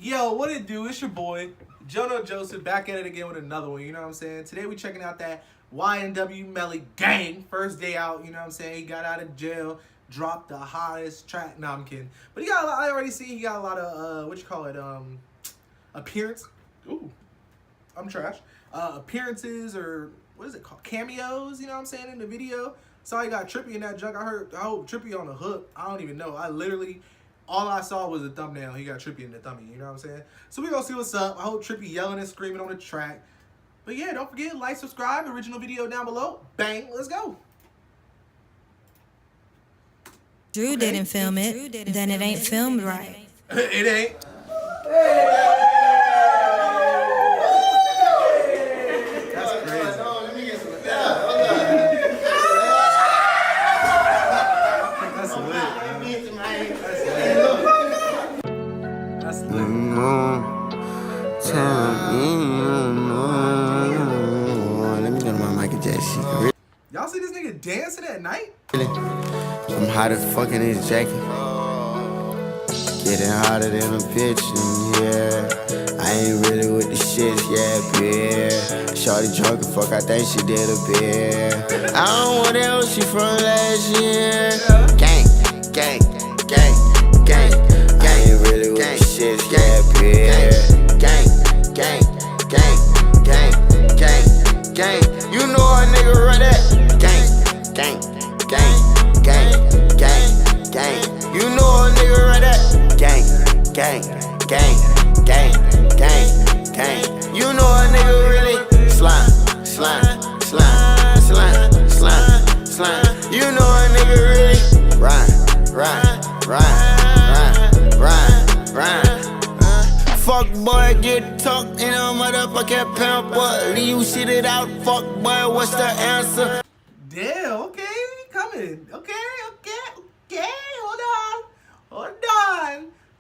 Yo, what it do? It's your boy, Joenojoseph, back at it again with another one, you know what I'm saying? Today we checking out that Ynw Melly gang. First day out, you know what I'm saying? He got out of jail, dropped the hottest track. No, I'm kidding. But he got a lot, I already see he got a lot of, appearance. Ooh, I'm trash. Appearances or, what is it called? Cameos, you know what I'm saying, in the video. Saw he got Trippy in that junk. I hope Trippy on the hook. I don't even know. All I saw was a thumbnail. He got Trippy in the thummy, you know what I'm saying? So we gonna see what's up. I hope Trippy yelling and screaming on the track. But yeah, don't forget, like, subscribe, original video down below. Bang, let's go. Drew didn't film it, then it ain't filmed right. It ain't. That's crazy. That's lit, man. That's lit. Let me go to my Michael Jackson. Y'all see this nigga dancing at night? I'm hot as fuck in this jacket. Getting hotter than a bitch, and yeah. I ain't really with the shit, yeah, beer. Shorty drunk as fuck, I think she did a beer. I don't want that hoe, she from last year. Gang, gang, gang, gang, gang. I ain't really with the shit, yeah, beer. Gang, gang, gang, gang, gang, gang. You know a nigga run that. Gang, gang, gang, gang, gang, gang. You know a nigga run that. Gang, gang, gang, gang, gang, gang. You know a nigga really slime, slime, slime, slime, slime, slime. You know a nigga really rhyme, rhyme, rhyme, rhyme, rhyme, rhyme. Fuck boy, get tucked in a motherfucking pimp, boy. Leave you shitted out, fuck boy, what's the answer? Damn, okay, coming. Okay.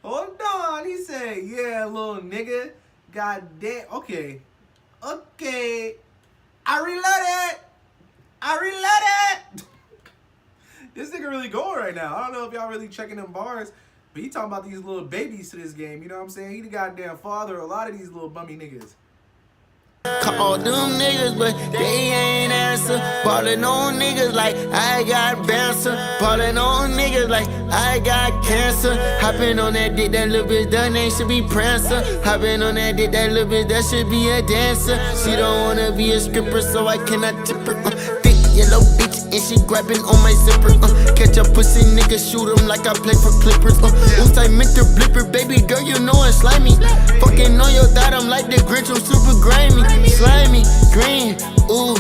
Hold on. He said, yeah, little nigga. God damn. Okay. I reloaded. This nigga really going right now. I don't know if y'all really checking them bars, but he talking about these little babies to this game. You know what I'm saying? He the goddamn father of a lot of these little bummy niggas. Call them niggas, but they ain't answer. Ballin' on niggas like I got banter. Ballin' on niggas like I got cancer. Hoppin' on that dick, that little bitch, that name should be Prancer. Hoppin' on that dick, that little bitch, that should be a dancer. She don't wanna be a stripper, so I cannot tip her. Thick yellow bitch, and she grabbing on my zipper. Catch a pussy nigga, shoot him like I play for Clippers. Oops, I meant to blipper, baby girl, you know I'm slimy. Fucking on your thought, I'm like the Grinch, I'm super grimy. Slimy, green, ooh,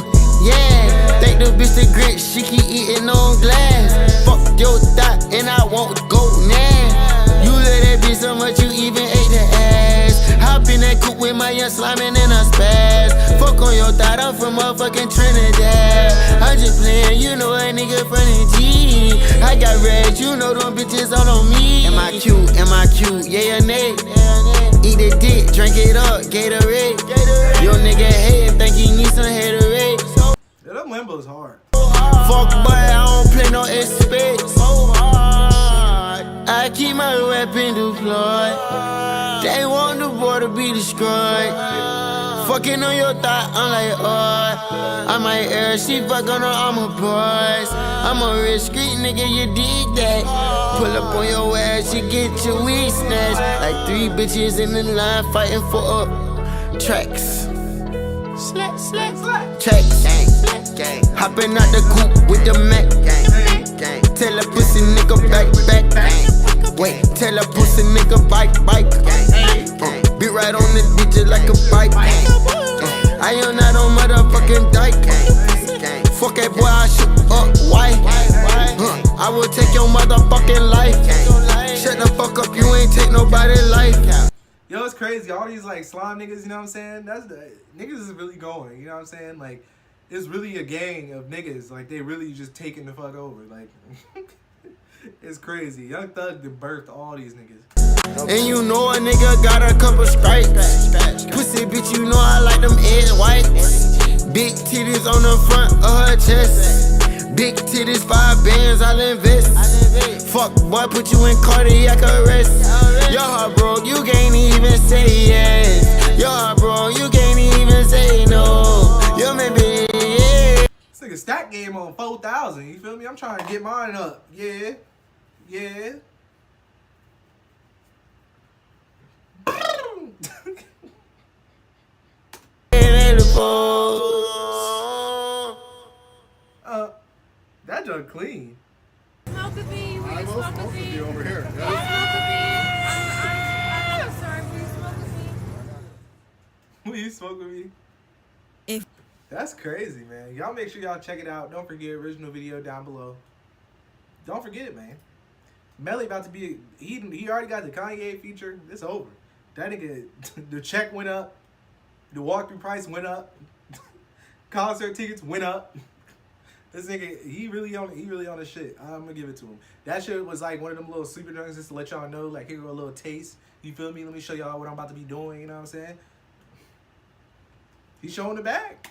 yeah. Think the bitch the Grinch, she keep eating on glass. Fuck your thought, and I won't go now. You let that bitch so much, you even ate the ass. Hop in that coupe with my young slime and then I spaz. Fuck on your thought, I'm from motherfucking Trinidad. I'm just playing, you know a nigga from the G. I got reds, you know them bitches all on me. Am I cute, yeah or nay? Eat a dick, drink it up, Gatorade. Your nigga hatin', think he need some haterade. Yeah, that Lambo's hard. Fuck boy, I don't play no expect. I keep my weapon deployed. They want the boy to be destroyed. Fucking on your thought, I'm like, oh. I might air, she fuck on her, I'm a boys. I'm a rich street nigga, you dig that. Pull up on your ass, you get your weed snatched. Like 3 bitches in the line fighting for tracks. Tracks. Hopping out the coupe with the Mac. Tell a pussy nigga back. Wait, tell a pussy nigga bike. Be right on this bitch like a bike. I am not on motherfucking dyke. Fuck that boy, I shoot up white. I will take your motherfucking life. Shut the fuck up, you ain't take nobody's life. Yo, it's crazy. All these like slime niggas, you know what I'm saying? Niggas is really going, you know what I'm saying? Like, it's really a gang of niggas. Like, they really just taking the fuck over. Like, it's crazy. Young Thug did birth all these niggas. And you know a nigga got a couple stripes. Pussy bitch, you know I like them egg whites. Big titties on the front of her chest. Big titties, 5 bands, I'll invest. Fuck boy, put you in cardiac arrest. Your heart broke, you can't even on 4,000. You feel me? I'm trying to get mine up. Yeah. Yeah. That junk clean. Smoke with me? Will you smoke with me? Over here. Will you smoke with me? I'm so sorry. Will you smoke with me? Will you smoke with me? If That's crazy, man. Y'all make sure y'all check it out. Don't forget, original video down below. Don't forget it, man. Melly about to be, he already got the Kanye feature. It's over. That nigga, the check went up. The walkthrough price went up. Concert tickets went up. This nigga, he really on the shit. I'm gonna give it to him. That shit was like one of them little sleeper joints just to let y'all know, like, here go a little taste. You feel me? Let me show y'all what I'm about to be doing, you know what I'm saying? He's showing the back.